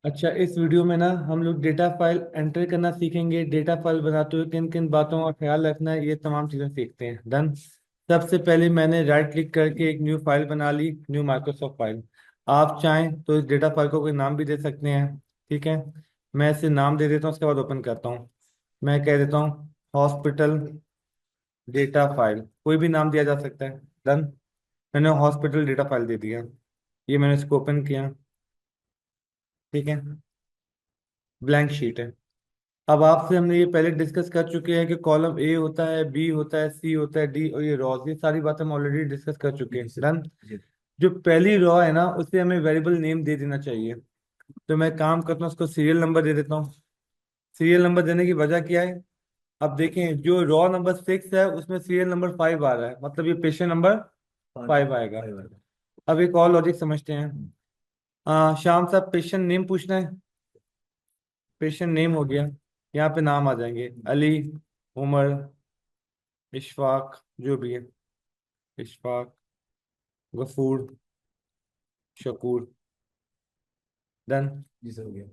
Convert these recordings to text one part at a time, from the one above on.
अच्छा, इस वीडियो में ना हम लोग डेटा फाइल एंटर करना सीखेंगे। डेटा फाइल बनाते हुए किन किन बातों का ख्याल रखना है, ये तमाम चीज़ें सीखते हैं। डन। सबसे पहले मैंने राइट क्लिक करके एक न्यू फाइल बना ली, न्यू माइक्रोसॉफ्ट फाइल। आप चाहें तो इस डेटा फाइल को कोई नाम भी दे सकते हैं। ठीक है, मैं इसे नाम दे देता हूँ, उसके बाद ओपन करता हूँ। मैं कह देता हूँ हॉस्पिटल डेटा फाइल, कोई भी नाम दिया जा सकता है। डन। मैंने हॉस्पिटल डेटा फाइल दे दिया। ये मैंने इसको ओपन किया। ठीक है, ब्लैंक शीट है। अब आपसे हमने ये पहले डिस्कस कर चुके हैं कि कॉलम ए होता है, बी होता है, सी होता है, डी, और ये रॉज, ये सारी बातें हम ऑलरेडी डिस्कस कर चुके हैं। डन। जो पहली रॉ है ना, उसे हमें वेरिएबल नेम दे देना चाहिए। तो मैं काम करता हूँ, उसको सीरियल नंबर दे देता हूँ। सीरियल नंबर देने की वजह क्या है? अब देखें, जो रॉ नंबर 6 है उसमें सीरियल नंबर 5 आ रहा है, मतलब ये पेशेंट नंबर 5 आएगा। अब एक और लॉजिक समझते हैं। शाम साहब, पेशेंट नेम पूछना है। पेशेंट नेम हो गया, यहाँ पे नाम आ जाएंगे, अली, उमर, इशफाक, जो भी है, इशफाक, गफूर, शकूर। डन। जी सर, हो गया।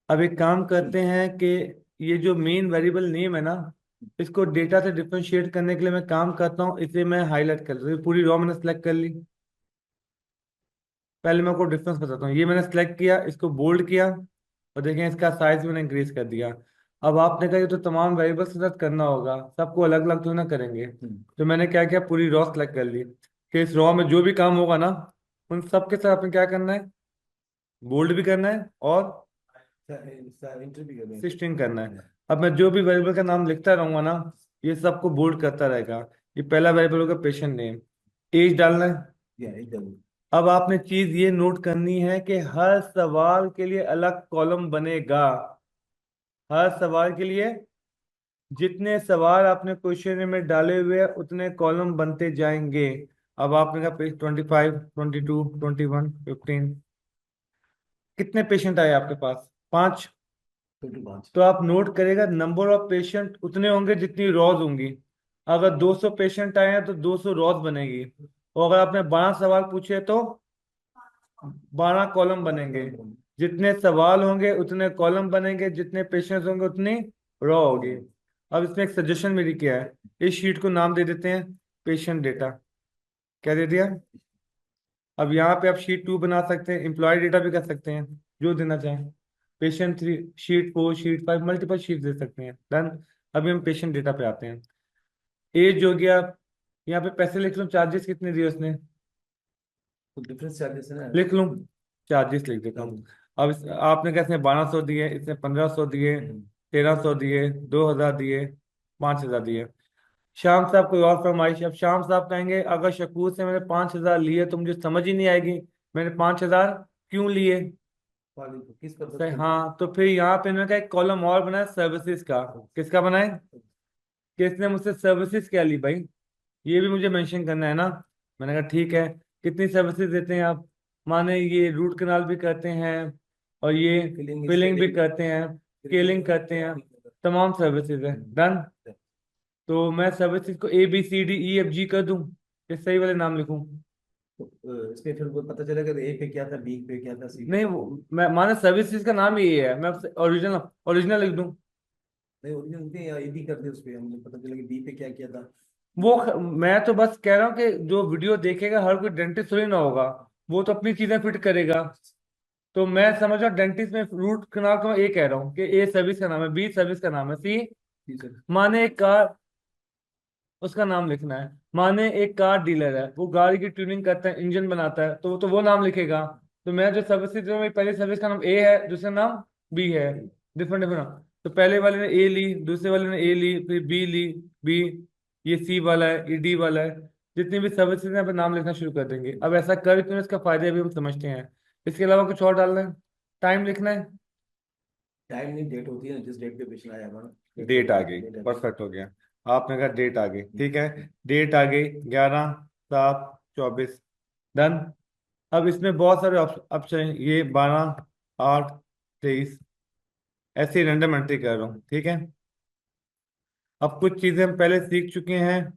अब एक काम करते हैं कि ये जो मेन वेरिएबल नेम है ना, इसको डेटा से डिफरेंशिएट करने के लिए मैं काम करता हूँ, इसे मैं हाईलाइट कर दूँ। पूरी रॉ मैंने सेलेक्ट कर ली। पहले मैं आपको डिफरेंस बताता हूँ। ये मैंने सेलेक्ट किया, इसको बोल्ड किया, और देखें इसका साइज मैंने इंक्रीज कर दिया। अब आपने कहा ये तो तमाम वेरिएबल्स के साथ करना होगा, सबको अलग अलग तो ना करेंगे। तो मैंने क्या किया, पूरी रॉ सेलेक्ट कर ली कि इस रॉ में जो भी काम होगा ना, उन सब के साथ आपने क्या करना है, बोल्ड भी करना है और इंटर भी कर रहे सिस्टिंग करना है। अब मैं जो भी वेरिएबल का नाम लिखता रहूंगा ना, ये सबको बोल्ड करता रहेगा। ये पहला वेरिएबल होगा पेशेंट नेम। एज डालना है। हैं एकदम। अब आपने चीज ये नोट करनी है कि हर सवाल के लिए अलग कॉलम बनेगा। हर सवाल के लिए जितने सवाल आपने क्वेश्चन में डाले हुए हैं उतने कॉलम बनते जाएंगे। अब आपने कहा पेज 25, 22, 21, 15, कितने पेशेंट आए आपके पास? 5। 5। तो आप नोट करेगा, नंबर ऑफ पेशेंट उतने होंगे जितनी रॉज होंगी। अगर 200 पेशेंट आए हैं तो 200 रॉज बनेगी। और अगर आपने 12 सवाल पूछे तो 12 कॉलम बनेंगे। जितने सवाल होंगे उतने कॉलम बनेंगे, जितने पेशेंट्स होंगे उतनी रॉ होगी। अब इसमें एक सजेशन मेरी क्या है, इस शीट को नाम दे देते हैं पेशेंट डेटा। क्या दे दिया? अब यहाँ पे आप शीट 2 बना सकते हैं, एम्प्लॉय डेटा भी कर सकते हैं, जो देना चाहें। Patient 3, sheet 4, sheet 5, multiple sheet दे सकते हैं। डन। अभी हम पेशेंट डेटा पे आते हैं। एज हो गया। यहाँ पे पैसे लिख लूँ, चार्जेस कितने दिए उसने? तो डिफरेंस चार्जेस है ना। लिख लूँ, चार्जेस लिख देता हूँ। अब आपने कैसे 1200 दिए, इसने 1500 दिए, 1300 दिए, 2000 दिए, 5000 दिए। श्याम साहब कोई और फरमाइश? अब श्याम साहब कहेंगे अगर शकूर से मैंने 5000 लिए तो मुझे समझ ही नहीं आएगी मैंने 5000 क्यों लिए। किस पर्पज सही, के लिए। हाँ। तो फिर यहाँ पे मैंने कहा एक कॉलम और बनाया सर्विसेज का। किसका बनाए? किसने मुझसे सर्विसेज क्या ली भाई, ये भी मुझे मेंशन करना है ना। मैंने कहा ठीक है, कितनी सर्विसेज देते हैं आप? माने ये रूट कनाल भी करते हैं, और ये फिलिंग फिलिंग भी स्केलिंग। करते हैं, स्केलिंग करते हैं, तमाम सर्विसेज है। डन। तो मैं सर्विसेज को ABCDEFG कर दूं, ये सही वाले नाम लिखूं? इसमें फिर वो पता चलेगा ए पे क्या था, बी पे क्या था, सी पे नहीं, क्या था। मैं माने सर्विसेज का नाम ही ये है, मैं ओरिजिनल ओरिजिनल लिख दूं? नहीं, ओरिजिनल पे या ए बी कर दे, उस पे हमें पता चलेगा बी पे क्या किया था। मैं तो बस कह रहा हूँ कि जो वीडियो देखेगा हर कोई डेंटिस्ट थोड़ी ना होगा, वो तो अपनी चीजें फिट करेगा। तो मैं समझ रहा हूँ डेंटिस्ट में रूट कनाल को मैं ए कह रहा हूँ कि ए सर्विस का नाम है, बी सर्विस का नाम है, सी जी सर। माने एक कार, उसका नाम लिखना है। माने एक कार डीलर है, वो गाड़ी की ट्यूनिंग करता है, इंजन बनाता है, तो वो नाम लिखेगा। तो मैं जो सर्विस जो मेरी पहली सर्विस का नाम ए है, दूसरा नाम बी है। Different different. तो पहले वाले ने ए ली, दूसरे वाले ने ए ली, फिर बी ली, बी, ये सी वाला है, ये डी वाला है। जितनी भी सर्विसेज हैं यहाँ पे नाम लिखना शुरू कर देंगे। अब ऐसा कर क्यों, इसका फायदे अभी हम समझते हैं। इसके अलावा कुछ और डालना है? टाइम लिखना है। टाइम नहीं, डेट होती है ना, जिस डेट पे पेशेंट आया होगा ना। डेट आ गई, डेट आ गई। परफेक्ट हो गया। आपने कहा डेट आ गई, ठीक है। डेट आ गई 11/7/24। डन। अब इसमें बहुत सारे ऑप्शन हैं, ये 12/8/23, ऐसे ही रैंडम एंट्री कर रहा हूँ, ठीक है। अब कुछ चीजें हम पहले सीख चुके हैं,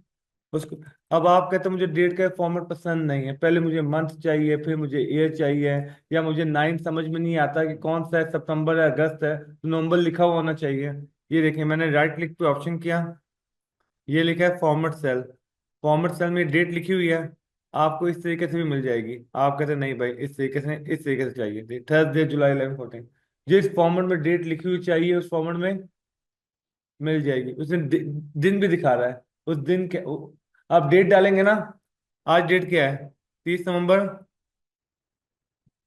उसको, अब आप कहते हैं मुझे डेट का फॉर्मेट पसंद नहीं है, पहले मुझे मंथ चाहिए, फिर मुझे ईयर चाहिए, या मुझे नाइन समझ में नहीं आता कि कौन सा है, सितंबर है अगस्त है, तो नवंबर लिखा हुआ होना चाहिए। ये देखिए मैंने राइट क्लिक पे ऑप्शन किया, ये लिखा है फॉर्मेट सेल। फॉर्मेट सेल में डेट लिखी हुई है, आपको इस तरीके से भी मिल जाएगी। आप कहते हैं नहीं भाई इस तरीके से चाहिए, थर्सडे जुलाई 11 14, जिस फॉर्मेट में डेट लिखी हुई चाहिए उस फॉर्मेट में मिल जाएगी। उसमें दिन भी दिखा रहा है, उस दिन के आप डेट डालेंगे ना, आज डेट क्या है, 30 नवंबर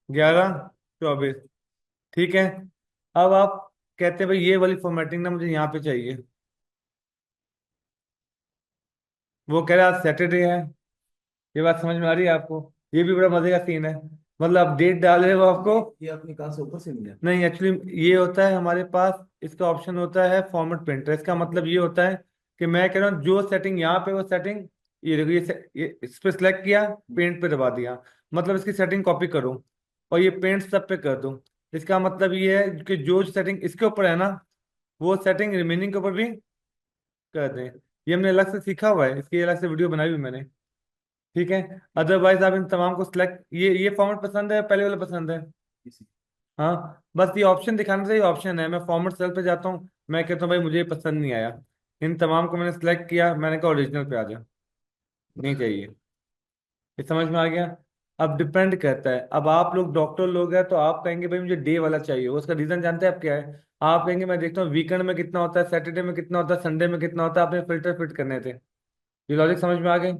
11 24, ठीक है। अब आप कहते हैं भाई ये वाली फॉर्मेटिंग ना मुझे यहाँ पे चाहिए, वो कह रहा है आज सैटरडे है। ये बात समझ में आ रही है आपको? ये भी बड़ा मजे का सीन है, मतलब आप डेट डाल रहे हो आपको। ये आपने कहाँ से ऊपर से मिला? नहीं एक्चुअली ये होता है हमारे पास, इसका ऑप्शन होता है फॉर्मेट प्रिंटर। इसका मतलब ये होता है कि मैं कह रहा हूँ जो सेटिंग यहाँ पे वो सेटिंग, ये देखो ये इस पे सिलेक्ट किया, पेंट पे दबा दिया, मतलब इसकी सेटिंग कॉपी करो और ये पेंट सब पे कर दो। इसका मतलब ये है कि जो सेटिंग इसके ऊपर है ना, वो सेटिंग रिमेनिंग के ऊपर भी कर दें। ये हमने अलग से सीखा हुआ है, इसकी अलग से वीडियो बनाई हुई मैंने, ठीक है। अदरवाइज आप इन तमाम को सिलेक्ट, ये फॉर्मेट पसंद है, पहले वाला पसंद है? इसी- हाँ, बस ये ऑप्शन दिखाने से, ये ऑप्शन है, मैं फॉर्मेट सेल पे जाता हूँ, मैं कहता हूँ भाई मुझे ये पसंद नहीं आया, इन तमाम को मैंने सेलेक्ट किया, मैंने कहा ओरिजिनल पे आ जा, नहीं चाहिए। ये समझ में आ गया? अब डिपेंड करता है, अब आप लोग डॉक्टर लोग हैं तो आप कहेंगे भाई मुझे डे वाला चाहिए, उसका रीजन जानते हैं आप क्या है? आप कहेंगे मैं देखता हूँ वीकेंड में कितना होता है, सैटरडे में कितना होता है, संडे में कितना होता है, आपने फिल्टर फिट करने थे। ये लॉजिक समझ में आ गए?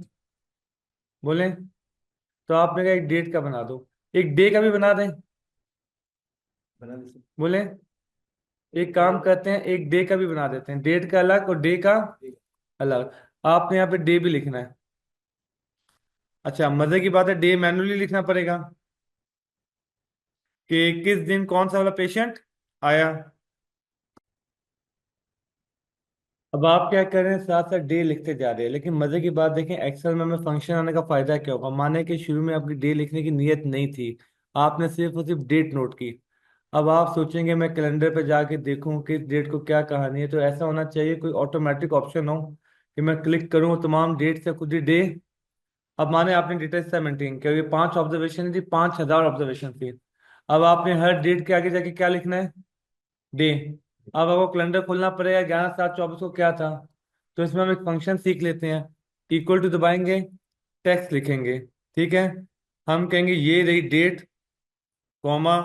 बोलें? तो आपने कहा एक डेट का बना दो, एक डे का भी बना दें? बना दीजिए। बोलें? एक काम करते हैं, एक डे का भी बना देते हैं, डेट का अलग और डे का अलग। आपने यहाँ पे डे भी लिखना है। अच्छा मजे की बात है, डे मैन्युअली लिखना पड़ेगा कि किस दिन कौन सा वाला पेशेंट आया। अब आप क्या कर रहे हैं, साथ साथ डे लिखते जा रहे हैं, लेकिन मजे की बात देखें, एक्सेल में हमें फंक्शन आने का फायदा क्या होगा? माने कि शुरू में आपकी डे लिखने की नीयत नहीं थी, आपने सिर्फ और सिर्फ डेट नोट की। अब आप सोचेंगे मैं कैलेंडर पे जाके देखूं कि डेट को क्या कहानी है, तो ऐसा होना चाहिए कोई ऑटोमेटिक ऑप्शन हो कि मैं क्लिक करूं तमाम डेट से खुद ही डे। अब माने आपने डेटा हिस्सा मेंटेन किया, ये 5 ऑब्जर्वेशन थी, 5,000 ऑब्जर्वेशन थी। अब आपने हर डेट के आगे जाके क्या लिखना है, डे। अब आपको कैलेंडर खोलना पड़ेगा, 11/7/24 को क्या था, तो इसमें हम एक फंक्शन सीख लेते हैं। इक्वल टू दबाएंगे, टेक्स्ट लिखेंगे, ठीक है। हम कहेंगे ये रही date, comma,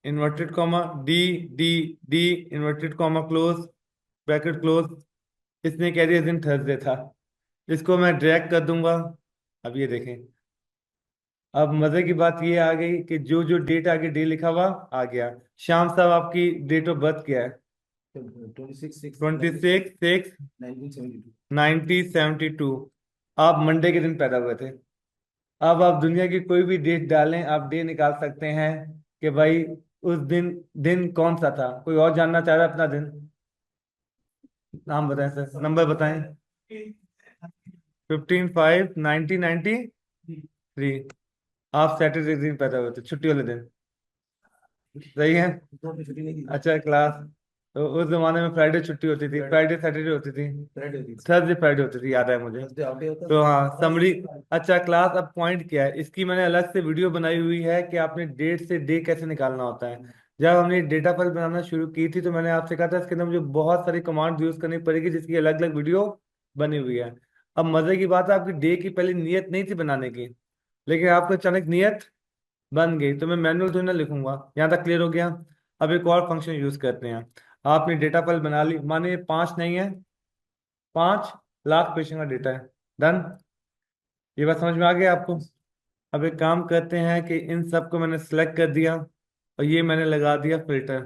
inverted comma, D, D, D, inverted comma close, bracket close. इसने कह दिया इस दिन थर्सडे था, इसको मैं ड्रैग कर दूंगा। अब ये देखें, अब मजे की बात ये आ गई कि जो जो डेट आगे डे लिखा हुआ आ गया। श्याम साहब आपकी डेट ऑफ बर्थ क्या है? 26/6 26/6 1972। 1972। आप मंडे के दिन पैदा हुए थे। अब आप दुनिया की कोई भी डेट डालें, आप डे निकाल सकते हैं कि भाई उस दिन दिन कौन सा था। कोई और जानना चाह रहा है अपना दिन? नाम बताएं सर, नंबर बताएं। 15/5/1993। आप सैटरडे दिन पैदा हुए थे, छुट्टी वाले दिन, सही है। तो अपनी छुट्टी नहीं की। अच्छा क्लास, तो उस जमाने में फ्राइडे छुट्टी होती थी, फ्राइडे सैटरडे होती थी, फ्राइडे होती थी। थर्सडे फ्राइडे होती थी, याद है मुझे। थर्सडे हाफ डे होता तो था। हाँ समरी। अच्छा क्लास, अब पॉइंट क्या है, इसकी मैंने अलग से वीडियो बनाई हुई है कि आपने डेट से डे कैसे निकालना होता है। जब हमने डेटा फाइल बनाना शुरू की थी तो मैंने आपसे कहा था इसके अंदर मुझे बहुत सारी कमांड यूज करनी पड़ेगी, जिसकी अलग अलग वीडियो बनी हुई है। अब मजे की बात है, आपकी डे की पहले नियत नहीं थी बनाने की, लेकिन आपको अचानक नियत बन गई, तो मैं मैनुअल थोड़ी ना लिखूंगा। यहाँ तक क्लियर हो गया? अब एक और फंक्शन यूज करते हैं। आपने डेटा फाइल बना ली, माने ये 5 नहीं है, 5 लाख पेशेंट का डेटा है, डन। ये बात समझ में आ गया आपको? अब एक काम करते हैं कि इन सब को मैंने सेलेक्ट कर दिया और ये मैंने लगा दिया फिल्टर।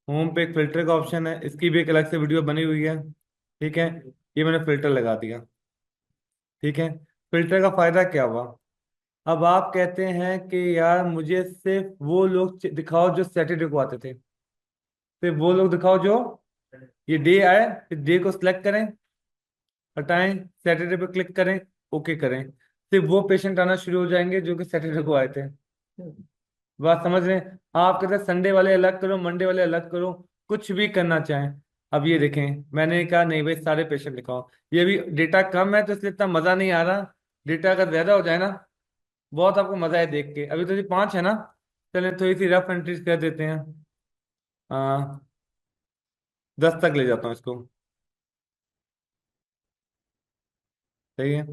होम पे एक फिल्टर का ऑप्शन है, इसकी भी एक अलग से वीडियो बनी हुई है, ठीक है। ये मैंने फिल्टर लगा दिया, ठीक है। फिल्टर का फायदा क्या हुआ? अब आप कहते हैं कि यार मुझे सिर्फ वो लोग दिखाओ जो सैटरडे को आते थे, सिर्फ वो लोग दिखाओ जो ये डे आए, फिर डे को सिलेक्ट करें, हटाएं, सैटरडे पे क्लिक करें, ओके करें, सिर्फ वो पेशेंट आना शुरू हो जाएंगे जो कि सैटरडे को आए थे। बात समझ रहे हैं? आप कहते हैं संडे वाले अलग करो, मंडे वाले अलग करो, कुछ भी करना चाहें, अब ये देखें, मैंने कहा नहीं भाई सारे पेशेंट लिखाओ। ये भी डेटा कम है तो इसलिए इतना मजा नहीं आ रहा। डेटा अगर ज्यादा हो जाए ना, बहुत आपको मजा है देख के। अभी तो ये 5 है ना, चलिए थोड़ी सी रफ एंट्रीज कर देते हैं। 10 तक ले जाता हूँ इसको। सही है।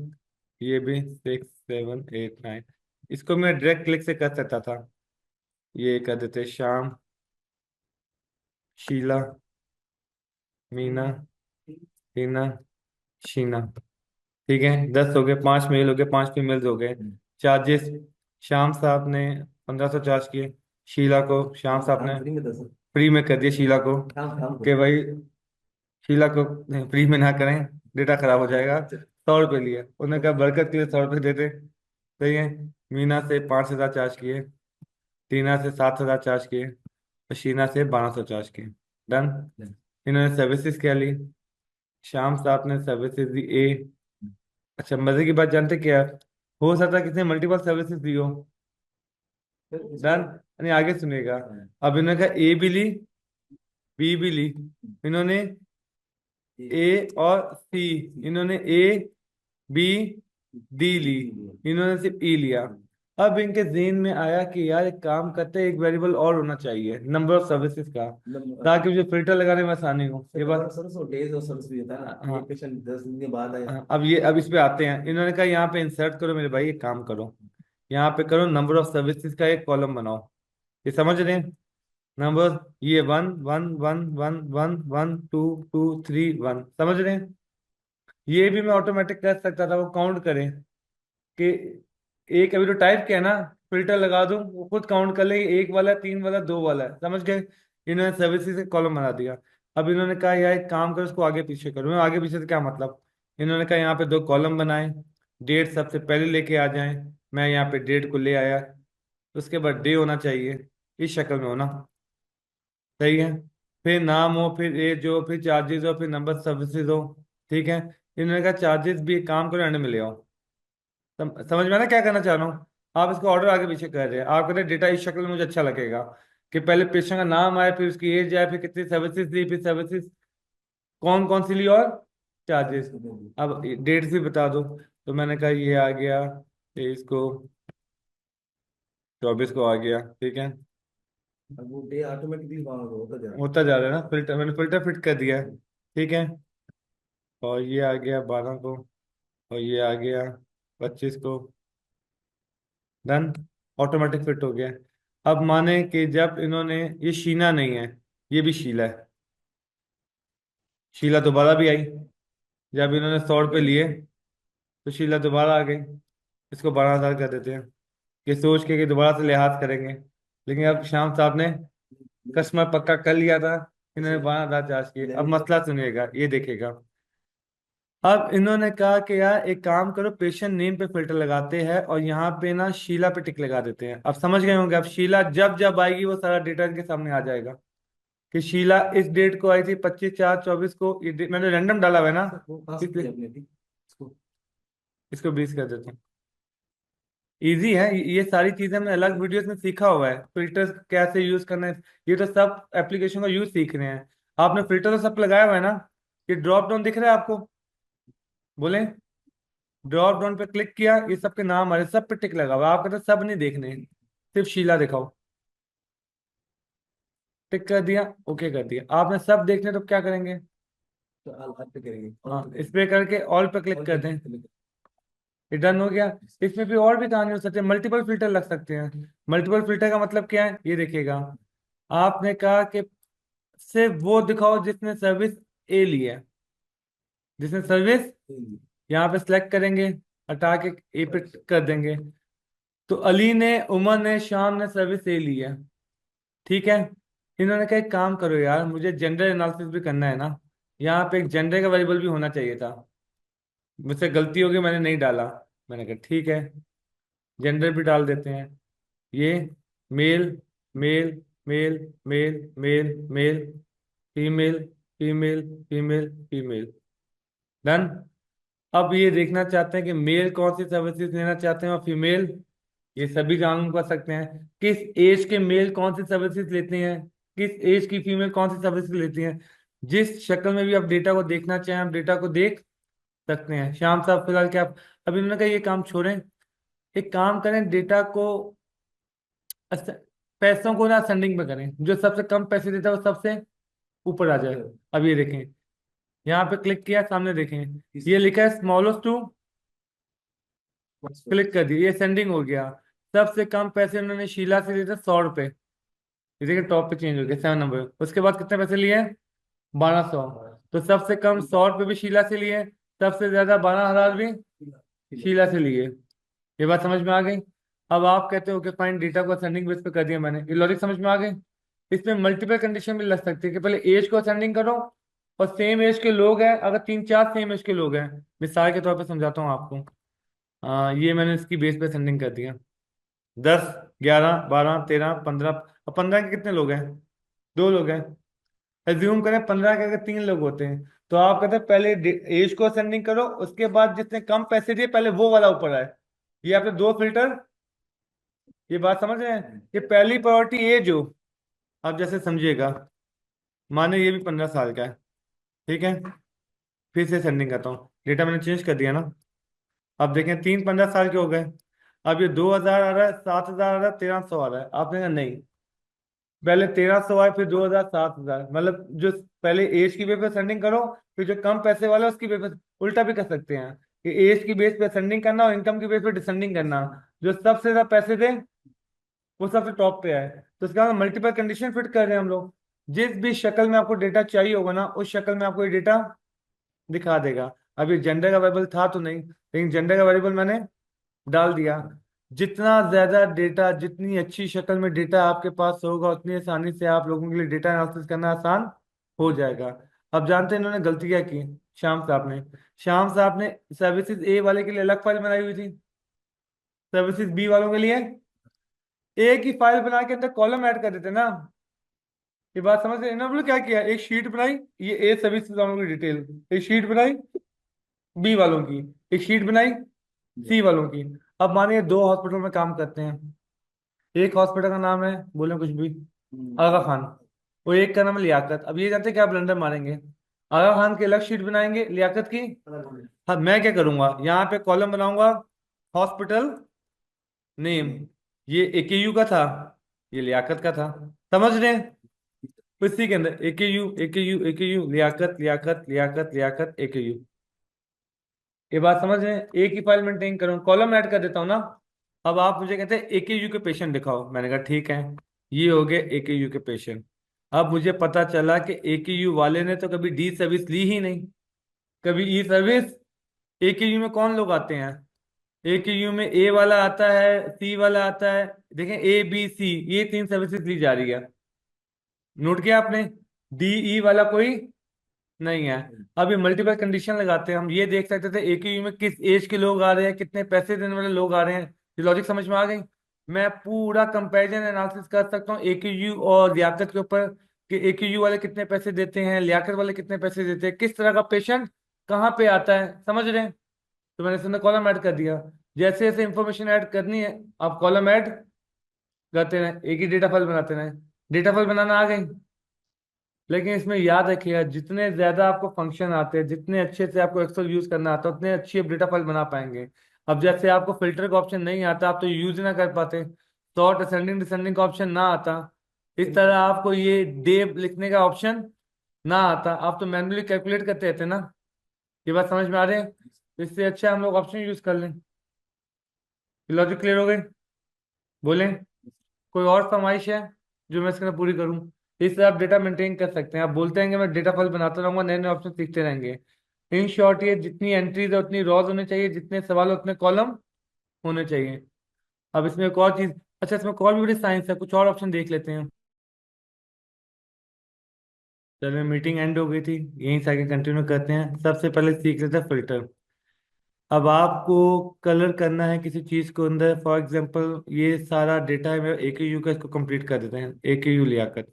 ये भी 6 7 8 9। इसको मैं डायरेक्ट क्लिक से कर सकता था। ये कर देते श्याम, शीला, मीना, टीना, शीना। ठीक है, 10 हो गए। 5 मेल हो गए, 5 फीमेल्स हो गए। चार्जेस, श्याम साहब ने 1500 चार्ज किए। शीला को श्याम साहब ने फ्री में 10। फ्री में कर दिया शीला को। काम काम कि को। भाई शीला को फ्री में ना करें, डेटा खराब हो जाएगा। 100 रुपये लिए, उन्होंने कहा बरकत के लिए 100 रुपये देते। सही है। मीना से 5,000 चार्ज किए। टीना से 7,000 चार्ज किए। और शीना से 1,200 चार्ज किए। डन। इन्होंने सर्विसेज क्या ली? श्याम साहब ने सर्विसेज दी ए। अच्छा, मजे की बात जानते क्या है? हो सकता है किसी ने मल्टीपल सर्विसेज दी हो। फिर डन। इसको। यानी आगे सुनिएगा। हाँ, अब इन्होंने कहा ए भी ली, बी भी ली। इन्होंने ये ए और सी, इन्होंने ए, बी, डी ली। इसीलिए। इन्होंने सिर्फ ई लिया। अब इनके ज़हन में आया कि यार एक काम करते हैं, एक वेरिएबल और होना चाहिए नंबर ऑफ सर्विसेज का, ताकि मुझे फिल्टर लगाने में आसानी हो। ये नंबर बात। ऑफ सर्विस और डेज ऑफ सर्विस भी होता है ना, ये हाँ। पेशेंट 10 दिन के बाद आया। हाँ, अब इस पे आते हैं। इन्होंने कहा यहाँ पे इंसर्ट करो मेरे भाई, एक काम करो, यहाँ पे करो नंबर ऑफ सर्विसेज का एक कॉलम बनाओ। ये समझ रहे हैं? नंबर, ये 1 1 1 1 1 1 2 2 3 1, समझ रहे हैं? ये भी मैं ऑटोमेटिक कर सकता था, वो काउंट करें कि एक अभी तो टाइप किया ना, फिल्टर लगा दूं वो खुद काउंट कर ले, एक वाला, 3 वाला, 2 वाला है। समझ गए? इन्होंने सर्विसेज से कॉलम बना दिया। अब इन्होंने कहा यार एक काम करो, इसको आगे पीछे करो। मैं आगे पीछे से क्या मतलब? इन्होंने कहा यहाँ पे 2 कॉलम बनाए, डेट सबसे पहले लेके आ जाए। मैं यहाँ पे डेट को ले आया, उसके बाद डे होना चाहिए, इस शक्ल में होना। सही है। फिर नाम हो, फिर एज हो, फिर चार्जेस हो, फिर नंबर सर्विसेज हो। ठीक है। इन्होंने कहा चार्जेस भी एक काम करो एंड में ले आओ। समझ में आना क्या करना चाह रहा हूँ? आप इसको ऑर्डर आगे पीछे कर रहे हैं। आप कहते हैं डेटा इस शक्ल में मुझे अच्छा लगेगा, कि पहले पेशेंट का नाम आए, फिर उसकी एज आए, फिर कितनी सर्विसेज दी, फिर सर्विसेज कौन कौन सी ली, और चार्जेस। अब डेट भी बता दो। तो मैंने कहा ये आ गया 23 को, 24 को आ गया। ठीक है। अब वो डे ऑटोमेटिकली वहां होता जा रहा होता जा रहा है ना, फिल्टर मैंने फिल्टर फिट कर दिया है। ठीक है। और ये आ गया 12 को, और ये आ गया 25 को। डन। ऑटोमेटिक फिट हो गया। अब माने कि जब इन्होंने, ये शीना नहीं है, ये भी शीला है। शीला दोबारा भी आई। जब इन्होंने 100 रुपये लिए तो शीला दोबारा आ गई। इसको 12,000 कर देते हैं, ये सोच के कि दोबारा से लिहाज करेंगे। लेकिन अब श्याम साहब ने है। कस्टमर पक्का कर लिया था, इन्होंने इसे 12,000 चार्ज किए। अब लेने का। मसला सुनिएगा, ये देखिएगा। अब इन्होंने कहा कि यार एक काम करो, पेशेंट नेम पे फिल्टर लगाते हैं और यहाँ पे ना शीला पे टिक लगा देते हैं। अब समझ गए होंगे, अब शीला जब जब आएगी वो सारा डेटा इनके सामने आ जाएगा कि शीला इस डेट को आई थी, 25/4/24 को। मैंने रैंडम डाला हुआ है ना, वो कहा सकते हैं इसलिए अपने भी इसको। इसको 20 कर देते हैं। इजी है, ये सारी चीजें हमने अलग वीडियोस में सीखा हुआ है, फिल्टर्स कैसे यूज करना है। ये तो सब एप्लीकेशन का यूज सीख रहे हैं। आपने फिल्टर तो सब पे लगाया हुआ है ना? ये ड्रॉप डाउन दिख रहा है आपको? बोले। ड्रॉप डाउन पे क्लिक किया, ये सबके नाम आ रहे, सब पे टिक लगा हुआ है। आप कहते हैं सब नहीं देखने, सिर्फ शीला दिखाओ। टिक कर दिया, ओके कर दिया। आपने सब देखने तो क्या करेंगे? तो आल हाथ पे करेंगे, ऑल हाँ, पे इस करेंगे। पे करके ऑल पे क्लिक ऑल कर पे दें। click ये डन हो गया। इसमें भी और भी कहानी हो सकती है, मल्टीपल फिल्टर लग सकते हैं। मल्टीपल फिल्टर का मतलब क्या है, ये देखिएगा। आपने कहा कि सिर्फ वो दिखाओ जिसने सर्विस ए ली है, जिसने सर्विस, करेंगे। यहाँ पे सिलेक्ट करेंगे, हटा के ए पे कर देंगे। तो अली ने, उमर ने, शाम ने सर्विस ए ली है। ठीक है। इन्होंने कहा एक काम करो यार, मुझे जेंडर एनालिसिस भी करना है ना, यहाँ पे एक जेंडर का वेरिएबल भी होना चाहिए था। मुझसे गलती होगी, मैंने नहीं डाला। मैंने कहा ठीक है, जेंडर भी डाल देते हैं। ये male, male, male, male, male, male, female, female, female, female. Done. अब ये देखना चाहते हैं कि मेल कौन सी सर्विसेज लेना चाहते हैं और फीमेल, ये सभी काम कर सकते हैं। किस एज के मेल कौन सी सर्विसेज लेते हैं, किस एज की फीमेल कौन सी सर्विसेज लेती हैं। जिस शक्ल में भी आप डेटा को देखना चाहें आप डेटा को देख सकते हैं। श्याम साहब फिलहाल क्या अभी उन्होंने कहा ये काम छोड़ें, एक काम करें, डेटा को अस- पैसों को ना असेंडिंग में करें, जो सबसे कम पैसे देता है वो सबसे ऊपर आ जाए। अब ये देखें, यहाँ पे क्लिक किया, सामने देखें ये लिखा है स्मॉलेस्ट टू, क्लिक कर दिया, ये सेंडिंग हो गया। सबसे कम पैसे उन्होंने शीला से लिए थे 100 रुपए, ये देखिए टॉप पे चेंज हो गया 7 नंबर। उसके बाद कितने पैसे लिए? 1200। तो सबसे कम 100 रुपये भी शीला से लिए, सबसे ज्यादा 12,000 भी शीला से लिए। ये बात समझ में आ गई? अब आप कहते हो कि फाइन डेटा को असेंडिंग बेस पे कर दिया मैंने, ये लॉजिक समझ में आ गई? इसमें मल्टीपल कंडीशन भी लग सकती है कि पहले एज को असेंडिंग करो, और सेम एज के लोग हैं, अगर 3 4 सेम एज के लोग हैं, मिसाल के तौर पे समझाता हूँ आपको। ये मैंने इसकी बेस पे असेंडिंग कर दिया, 10 11 12 13 15। अब 15 के कितने लोग हैं? 2 लोग हैं। एज्यूम करें 15 के अगर 3 लोग होते हैं, तो आप कहते हैं पहले एज को असेंडिंग करो, उसके बाद जितने कम पैसे दिए पहले वो वाला ऊपर आए। ये आपने 2 फिल्टर, ये बात समझ रहे हैं? ये पहली प्रायोरिटी एज हो। अब जैसे समझिएगा, माने ये भी 15 साल का है, ठीक है, फिर से सेंडिंग करता हूँ, डेटा मैंने चेंज कर दिया ना। अब देखें 3 15 साल के हो गए। अब ये 2,000 आ रहा है, 7,000 आ रहा है, 1,300 आ रहा है। आपने कहा नहीं, पहले 1,300 आए, फिर 2,000, 7,000, मतलब जो पहले एज की बेस पे सेंडिंग करो, फिर जो कम पैसे वाला है उसकी बेस पे। उल्टा भी कर सकते हैं कि एज की बेस पे सेंडिंग करना और इनकम की बेस पे डिसेंडिंग करना, जो सबसे ज्यादा पैसे दे वो सबसे टॉप पे आए। तो इसका मल्टीपल कंडीशन फिट कर रहे हैं हम लोग। जिस भी शक्ल में आपको डेटा चाहिए होगा ना, उस शक्ल में आपको ये डेटा दिखा देगा। अभी जेंडर का वेरिएबल था तो नहीं, लेकिन जेंडर का वेरिएबल मैंने डाल दिया। जितना ज्यादा डेटा, जितनी अच्छी शक्ल में डेटा आपके पास होगा, उतनी आसानी से आप लोगों के लिए डेटा एनालिसिस करना आसान हो जाएगा। अब जानते हैं इन्होंने गलती क्या की? श्याम साहब ने सर्विसेज ए वाले के लिए अलग फाइल बनाई हुई थी, सर्विसेज बी वालों के लिए एक ही फाइल बना के अंदर कॉलम ऐड कर देते ना। ये बात समझ रहे हैं? इन्होंने क्या किया, एक शीट बनाई, ये ए सर्विसेज वालों की डिटेल, एक शीट बनाई बी वालों की, एक शीट बनाई सी वालों की। अब मानिए 2 हॉस्पिटल में काम करते हैं, एक हॉस्पिटल का नाम है, बोले कुछ भी, आगा खान, और एक का नाम है लियाकत। अब ये जानते हैं क्या ब्लंडर मारेंगे, आगा खान की अलग शीट बनाएंगे, लियाकत की। हाँ, मैं क्या करूंगा, यहाँ पे कॉलम बनाऊंगा हॉस्पिटल नेम, ये एकेयू का था, ये लियाकत का था, समझ रहे हैं? इसी के अंदर AKU AKU AKU, Liaquat Liaquat Liaquat Liaquat AKU. ये बात समझ रहे हैं? एक ही फाइल मेंटेन करूँ, कॉलम ऐड कर देता हूँ ना। अब आप मुझे कहते हैं एकेयू के पेशेंट दिखाओ, मैंने कहा ठीक है, ये हो गए एकेयू के पेशेंट। अब मुझे पता चला कि एकेयू वाले ने तो कभी डी सर्विस ली ही नहीं, कभी ई सर्विस। एकेयू में कौन लोग आते हैं? एकेयू में ए वाला आता है, सी वाला आता है, देखें ए बी सी, ये 3 सर्विसेज ली जा रही है, नोट किया आपने? डी ई वाला कोई नहीं है। अब ये मल्टीपल कंडीशन लगाते हैं, हम ये देख सकते थे एक ही में किस एज के लोग आ रहे हैं, कितने पैसे देने वाले लोग आ रहे हैं। ये लॉजिक समझ में आ गई? मैं पूरा कंपैरिजन एनालिसिस कर सकता हूँ AQU और लियाकत के ऊपर, कि AQU वाले कितने पैसे देते हैं, लियाकत वाले कितने पैसे देते हैं, किस तरह का पेशेंट कहाँ पे आता है, समझ रहे हैं? तो मैंने इसमें कॉलम ऐड कर दिया। जैसे जैसे इंफॉर्मेशन ऐड करनी है, आप कॉलम ऐड करते रहें, एक ही डेटा फाइल बनाते रहें। डेटा फाइल बनाना आ गई। लेकिन इसमें याद रखिएगा, जितने ज्यादा आपको फंक्शन आते हैं, जितने अच्छे से आपको एक्सेल यूज करना आता है, उतने अच्छी आप डेटा फाइल बना पाएंगे। अब जैसे आपको फिल्टर का ऑप्शन नहीं आता, आप तो यूज ना कर पाते, सॉर्ट असेंडिंग डिसेंडिंग का ऑप्शन ना आता, इस तरह आपको ये डे लिखने का ऑप्शन ना आता, आप तो मैन्युअली कैलकुलेट करते रहते ना। ये बात समझ में आ रही है? तो इससे अच्छा हम लोग ऑप्शन यूज कर लें। लॉजिक क्लियर हो गई? बोलें, कोई और फरमाइश है जो मैं इसके अंदर पूरी करूं? इससे आप डेटा मेंटेन कर सकते हैं। आप बोलते हैं कि मैं डेटा फाइल बनाता रहूंगा, नए नए ऑप्शन सीखते रहेंगे। इन शॉर्ट, ये जितनी एंट्रीज है उतनी रॉज होने चाहिए, जितने सवाल उतने कॉलम होने चाहिए। अब इसमें एक और चीज, अच्छा इसमें और भी बड़ी साइंस है, कुछ और ऑप्शन देख लेते हैं। चलिए, मीटिंग एंड हो गई थी, यहीं से आगे कंटिन्यू करते हैं। सबसे पहले सीख लेते हैं फिल्टर। अब आपको कलर करना है किसी चीज को अंदर, फॉर एग्जांपल ये सारा डेटा है मेरा AKU का, इसको कंप्लीट कर देते हैं, AKU लियाकत।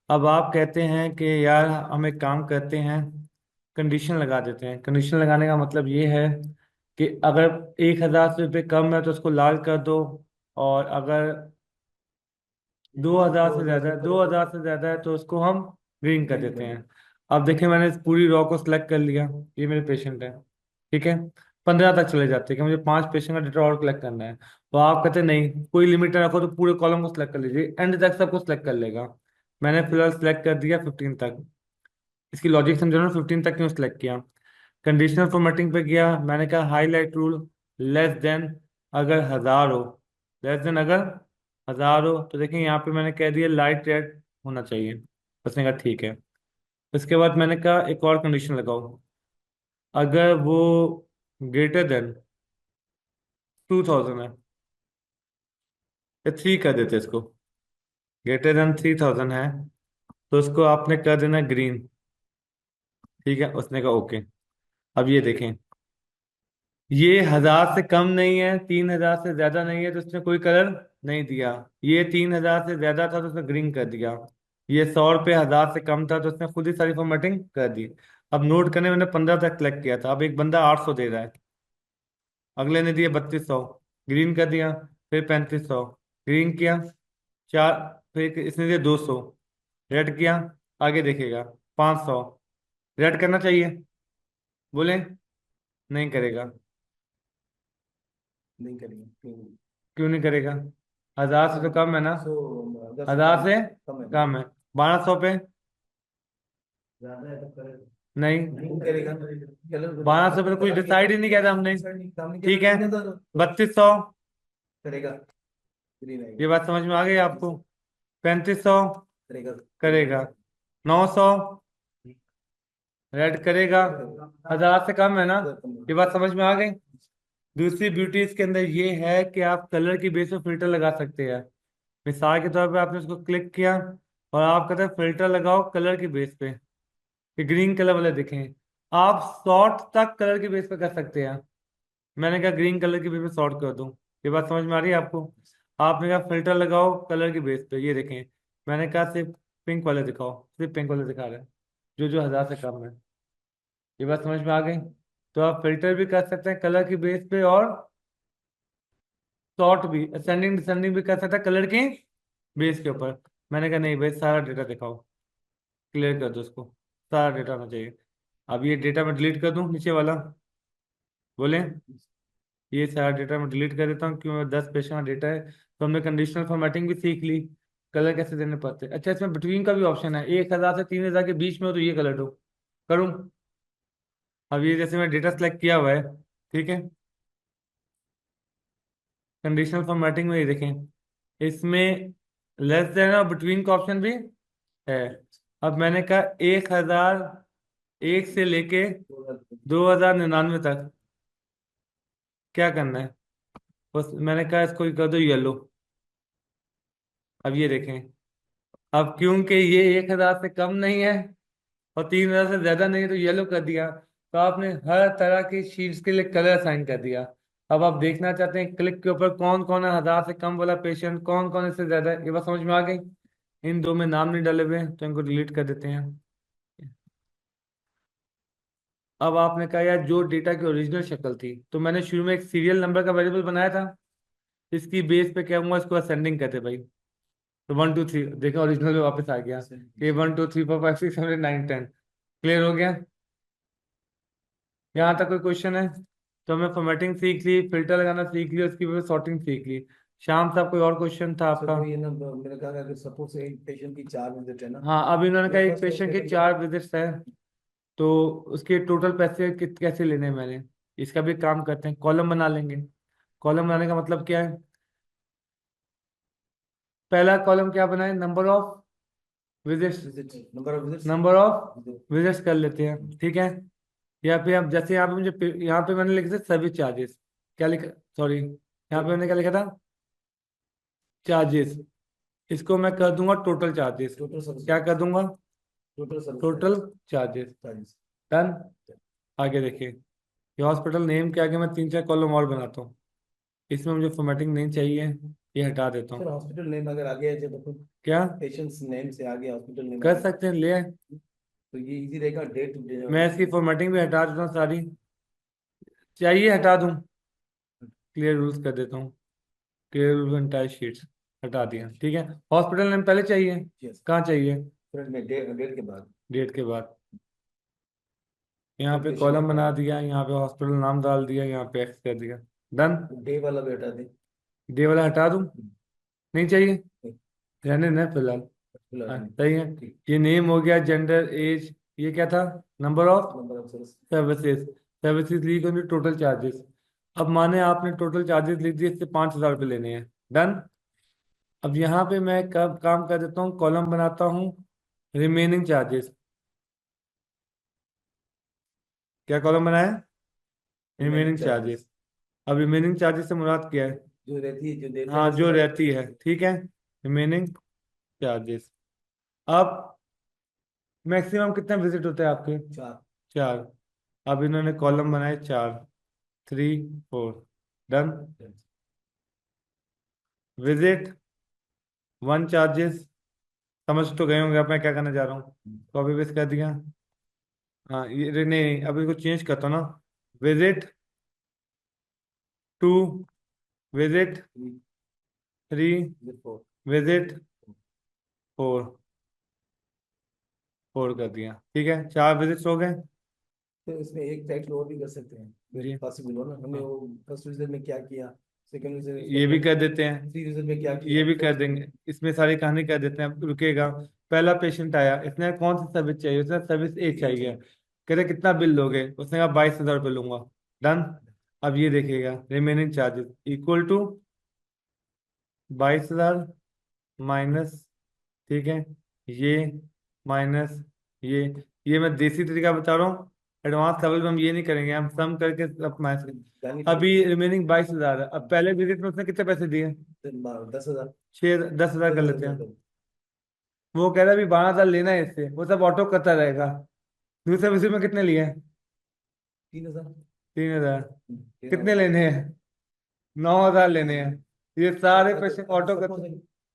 अब आप कहते हैं कि यार हम एक काम करते हैं, कंडीशन लगा देते हैं। कंडीशन लगाने का मतलब ये है कि अगर 1,000 से रुपये कम है तो उसको लाल कर दो, और अगर 2,000 से ज्यादा है, 2,000 से ज्यादा है तो उसको हम ग्रीन कर देते हैं। अब देखिए मैंने इस पूरी रॉ को सिलेक्ट कर लिया, ये मेरे पेशेंट है, ठीक है। 15 तक चले जाते हैं कि मुझे 5 पेशेंट का डेटा और कलेक्ट करना है, तो आप कहते हैं नहीं कोई लिमिट ना रखो, तो पूरे कॉलम को सिलेक्ट कर लीजिए, एंड तक सबको सिलेक्ट कर लेगा। मैंने फिलहाल सिलेक्ट कर दिया 15 तक। इसकी लॉजिक समझो ना, 15 तक क्यों सिलेक्ट किया। कंडीशनल फॉर्मेटिंग पे गया, मैंने कहा हाईलाइट रूल लेस देन अगर 1000 हो, लेस देन अगर 1000 हो, तो देखिए यहाँ पे मैंने कह दिया लाइट रेड होना चाहिए। उसने कहा ठीक है। इसके बाद मैंने कहा एक और कंडीशन लगाओ, अगर वो ग्रेटर देन 2000 है, या 3 कर देते इसको, ग्रेटर देन 3000 है, तो उसको आपने कर देना ग्रीन, ठीक है। उसने कहा ओके। अब ये देखें, ये 1000 से कम नहीं है, 3000 से ज्यादा नहीं है, तो उसने कोई कलर नहीं दिया। ये 3000 से ज्यादा था तो उसने ग्रीन कर दिया। ये 100 रुपये 1000 से कम था तो उसने खुद ही सारी फॉर्मेटिंग कर दी। अब नोट करने मैंने 15 तक कलेक्ट किया था, अब एक बंदा 800 दे रहा है, अगले ने दिया 3200, ग्रीन कर दिया। फिर 3500, ग्रीन किया। चार, फिर इसने दिया 200, रेड किया। आगे देखेगा 500, रेड करना चाहिए, बोले नहीं करेगा। नहीं करेंगे क्यों? क्यों नहीं करेगा, 1000 से तो कम है ना, सो 10 हजार कम, से कम है ना? कम है। 1200 पे ज्यादा है तो करेगा। नहीं, नहीं करेगा, कलर 1200 पे तो कुछ कलर किया डिसाइड था, ही नहीं किया था हमने। काम नहीं किया था, ठीक है, नहीं किया था तो 3200, करेगा, ग्रीन आएगा। ये बात समझ में आ गई आपको। 3500 करेगा, ग्रीन करेगा। आएगा। 900 रेड करेगा। 1000 से कम है ना, करेगा। ये बात समझ में आ गई। दूसरी ब्यूटी इसके अंदर ये है कि आप कलर की बेस पे फिल्टर लगा सकते हैं। मिसाल के तौर पे आपने उसको क्लिक किया और आप कहते हैं फिल्टर लगाओ कलर की बेस पे, कि ग्रीन कलर वाले दिखें। आप सॉर्ट तक कलर की बेस पे कर सकते हैं। मैंने कहा ग्रीन कलर की बेस पे सॉर्ट कर दूं, ये बात समझ में आ रही है आपको। आपने कहा फिल्टर लगाओ कलर की बेस पे, ये देखें। मैंने कहा सिर्फ पिंक वाले दिखाओ, सिर्फ पिंक वाले दिखा रहे हैं, जो जो 1000 से कम है। ये बात समझ में आ गई। तो आप फिल्टर भी कर सकते हैं कलर की बेस पे, और सॉर्ट भी, असेंडिंग डिसेंडिंग भी कर सकते हैं कलर की बेस के ऊपर। मैंने कहा नहीं भाई सारा डेटा दिखाओ, क्लियर कर दो उसको, सारा डेटा होना चाहिए। अब ये डेटा मैं डिलीट कर दूं नीचे वाला, बोले ये सारा डेटा मैं डिलीट कर देता हूँ, क्यों 10 पेज का डेटा है। तो हमने कंडीशनल फॉर्मेटिंग भी सीख ली, कलर कैसे देने पड़ते हैं। अच्छा इसमें बिटवीन का भी ऑप्शन है, 1000 से 3000 के बीच में हो तो ये कलर दो, करूँ। अब ये जैसे मैं डेटा सेलेक्ट किया हुआ है, ठीक है, कंडीशनल फॉर्मेटिंग में ये देखें, इसमें लेस देन और बिटवीन का ऑप्शन भी है। अब मैंने कहा 1000, 1 से लेके 2099 तक क्या करना है, बस मैंने कहा इसको कर दो येलो। अब ये देखें, अब क्योंकि ये 1000 से कम नहीं है और 3000 से ज्यादा नहीं है, तो येलो कर दिया। तो आपने हर तरह की शीट्स के लिए कलर असाइन कर दिया। अब आप देखना चाहते हैं क्लिक के ऊपर कौन कौन है 1000 से कम वाला पेशेंट, कौन कौन इससे ज्यादा है, ये बात समझ में आ गई। इन दो में नाम नहीं डाले हुए हैं, तो इनको डिलीट कर देते हैं। अब आपने कहा यार जो डेटा की ओरिजिनल शक्ल थी, तो मैंने शुरू में एक सीरियल नंबर का वेरिएबल बनाया था, इसकी बेस पे क्या हुआ, इसको असेंडिंग कहते भाई। तो 1 2 3 देखो ओरिजिनल में वापस आ गया, कि 1 2 3 4 5 6 7 8 9 10। क्लियर हो गया, यहाँ तक कोई क्वेश्चन है। तो हमने फॉर्मेटिंग सीख ली, फिल्टर लगाना सीख लिया, उसकी वजह सॉर्टिंग सीख ली। शाम साहब कोई और क्वेश्चन था सर आपका। वो ये ना, मैंने कहा अगर सपोज एक पेशेंट की 4 विजिट है ना, हाँ, अब इन्होंने कहा मेरे एक पास पेशेंट के पेशेंट के 4 विजिट्स है, तो उसके टोटल पैसे कैसे लेने हैं मैंने। इसका भी काम करते हैं, कॉलम बना लेंगे। कॉलम बनाने का मतलब क्या है, पहला कॉलम क्या बनाए, number of visits, visit, number of visits, number of visits कर लेते हैं, ठीक है। या फिर आप जैसे यहाँ पे मुझे यहाँ पे मैंने लिखे थे सर्विस चार्जेस, क्या लिखा, सॉरी यहाँ पे मैंने क्या लिखा था, चार्जेस। इसको मैं कर दूंगा टोटल चार्जेस, टोटल सर्विस, क्या कर दूंगा, total service total charges. Charges. Done. आगे देखिए, ये हॉस्पिटल नेम के आगे मैं 3 4 कॉलम और बनाता हूँ, इसमें मुझे फॉर्मेटिंग नहीं चाहिए, ये हटा देता सर हूँ। हॉस्पिटल नेम अगर आ गया है तो क्या पेशेंट्स नेम से आ गया, हॉस्पिटल नेम आ कर गया, सकते हैं, ले आए। तो ये इजी रहेगा डेट। मैं इसकी फॉर्मेटिंग भी हटा देता हूँ सारी, चाहिए हटा दूँ, क्लियर रूल्स कर देता हूँ, क्लियर रूल एंटायर शीट्स हटा दिया, ठीक है। हॉस्पिटल नेम पहले चाहिए, यस, कहाँ चाहिए, फ्रंट में डेट, डेट के बाद। डेट के बाद। यहाँ पे Location कॉलम बना हटा दिया, यहाँ पे हॉस्पिटल नाम डाल दिया, यहाँ पे एक्स कर दिया। डन। डे वाला भी हटा दे। डे वाला हटा दूं? नहीं चाहिए, नहीं, रहने देना फिलहाल। फिलहाल हाँ, नहीं। सही है। ठीक। ये नेम हो गया, जेंडर, एज, ये क्या था, number of number of service. Services. Services लिख होंगे, टोटल चार्जेस। अब माने आपने टोटल चार्जेस लिख दिए, इससे 5,000 रुपये लेने हैं। डन। अब यहाँ पे मैं कब काम कर देता हूँ, कॉलम बनाता हूँ रिमेनिंग चार्जेस। क्या कॉलम बनाया? Remaining remaining charges. चार्जेस। अब रिमेनिंग चार्जेस से मुराद क्या है? जो रहती है, जो देता है हाँ, जो कस्टमर। रहती है, ठीक है। Remaining charges. अब मैक्सिमम कितने विजिट होते हैं आपके? 4। 4। अब इन्होंने कॉलम बनाए 4, 3, 4। डन। Visit 1 charges. समझ तो गए होंगे आप मैं क्या करना चाह रहा हूँ। कॉपी पेस्ट कर दिया। हाँ, ये नहीं नहीं, अब इसको चेंज करता हूँ ना। Visit 2, visit 3, visit 4। 4 कर दिया, ठीक है, 4 विजिट्स हो गए। तो इसमें एक टाइटल और भी कर सकते हैं, जी। पॉसिबल हो ना, हमने हाँ, वो फर्स्ट विजिट में क्या किया, सेकंड विजिट ये भी में, कर देते हैं। थ्री विजिट में क्या ये किया, भी कर फोर्थ। देंगे, इसमें सारी कहानी कर देते हैं। अब रुकेगा। पहला पेशेंट आया, इसने कौन सी सर्विस चाहिए, उसने सर्विस ए ये चाहिए। चाहिए। कह रहे कितना बिल लोगे, उसने कहा 22,000 रुपये लूंगा। डन। अब ये देखिएगा, remaining charges equal to 22,000 minus, ठीक है, ये माइनस ये मैं देसी तरीका बता रहा हूँ। एडवांस लेवल में हम ये नहीं करेंगे, हम सम करके सब माइनस। जानी अभी पड़ेगी। रिमेनिंग 22,000 है। अब पहले विजिट में उसने कितने पैसे दिए? 10,000। 10,000 कर लेते हैं। 10,000। वो कह रहा है अभी 12,000 लेना है इससे, वो सब ऑटो करता रहेगा। दूसरे विजिट में कितने लिए? 3,000। 3,000। 13,000। कितने लेने हैं? 9,000 लेने हैं। ये सारे पैसे ऑटो कर।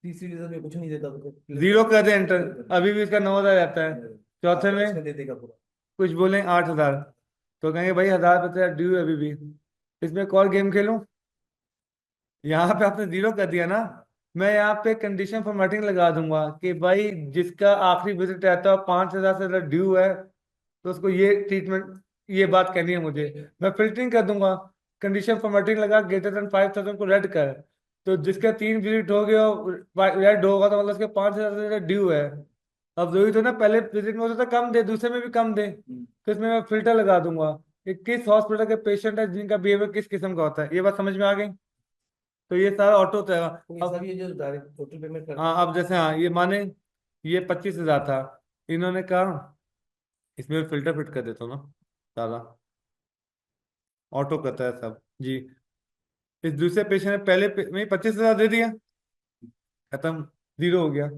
तीसरी विजिट में कुछ नहीं देता तो जीरो कर दे एंटर, अभी भी इसका 9,000 रहता है। चौथे में इसमें दे देगा पूरा। कुछ बोले 8,000, तो कहेंगे भाई 1,000 रुपये ड्यू है अभी भी। इसमें एक और गेम खेलूं? यहाँ पे आपने जीरो कर दिया ना, मैं यहाँ पे कंडीशन फॉर्मेटिंग लगा दूंगा कि भाई जिसका आखिरी विजिट रहता है 5,000 से ज्यादा ड्यू है, तो उसको ये ट्रीटमेंट, ये बात कहनी है मुझे। मैं फिल्टरिंग कर दूंगा, कंडीशन फॉर्मेटिंग लगा ग्रेटर देन 5,000 को रेड कर। तो जिसका 3 विजिट हो गया रेड होगा, तो मतलब उसके 5,000 से ज्यादा ड्यू है। अब जरूरी तो ना पहले विजिट में होता था कम दे, दूसरे में भी कम दे, तो इसमें मैं फिल्टर लगा दूंगा कि किस हॉस्पिटल के पेशेंट है जिनका बिहेवियर किस किस्म का होता है। ये बात समझ में आ गई? तो ये सारा ऑटो होता है। तो ये सब अब ये जो डायरेक्ट टोटल पेमेंट करते हाँ, हैं। अब जैसे हाँ, ये माने ये 25,000 था, इन्होंने कहा इसमें फिल्टर फिट कर देता हूँ ना, सारा ऑटो करता है सब जी। इस दूसरे पेशेंट ने में 25,000 दे दिया, खत्म, जीरो हो गया।